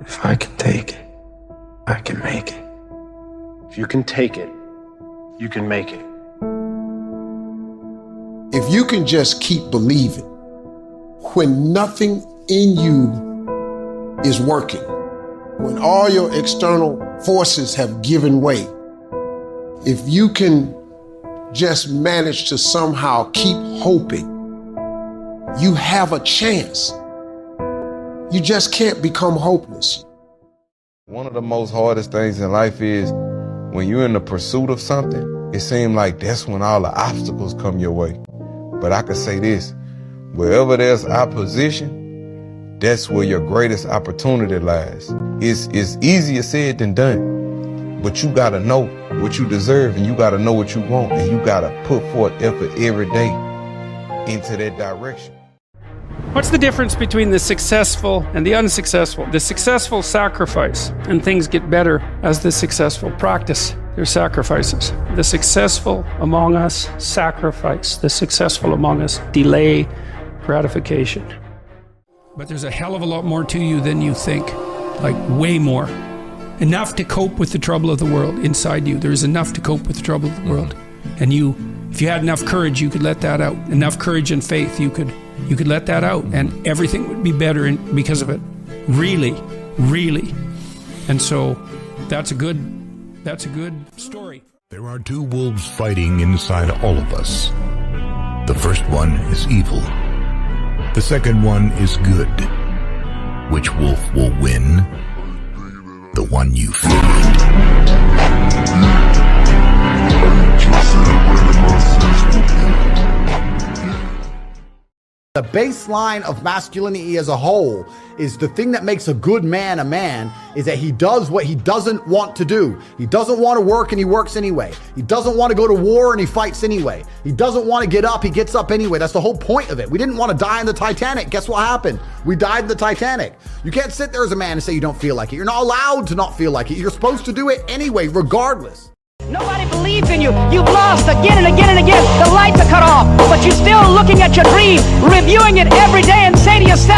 If I can take it, I can make it. If you can take it, you can make it. If you can just keep believing when nothing in you is working, when all your external forces have given way, if you can just manage to somehow keep hoping, you have a chance. You just can't become hopeless. One of the most hardest things in life is when you're in the pursuit of something, it seems like that's when all the obstacles come your way. But I can say this, wherever there's opposition, that's where your greatest opportunity lies. It's easier said than done, but you gotta know what you deserve and you gotta know what you want and you gotta put forth effort every day into that direction. What's the difference between the successful and the unsuccessful? The successful sacrifice, and things get better as the successful practice their sacrifices. The successful among us sacrifice. The successful among us delay gratification. But there's a hell of a lot more to you than you think, like way more. Enough to cope with the trouble of the world inside you. There's enough to cope with the trouble of the world. And you, if you had enough courage, you could let that out. Enough courage and faith, you could let that out, and everything would be better because of it. Really, really. And so that's a good story. There are two wolves fighting inside all of us. The first one is evil. The second one is good. Which wolf will win? The one you feed. The baseline of masculinity as a whole is the thing that makes a good man a man is that he does what he doesn't want to do. He doesn't want to work and he works anyway. He doesn't want to go to war and he fights anyway. He doesn't want to get up, he gets up anyway. That's the whole point of it. We didn't want to die in the Titanic. Guess what happened? We died in the Titanic. You can't sit there as a man and say you don't feel like it. You're not allowed to not feel like it. You're supposed to do it anyway, regardless. Nobody believes in you. You've lost again and again and again. The lights are cut off, but you're still looking at your dream, reviewing it every day and say to yourself,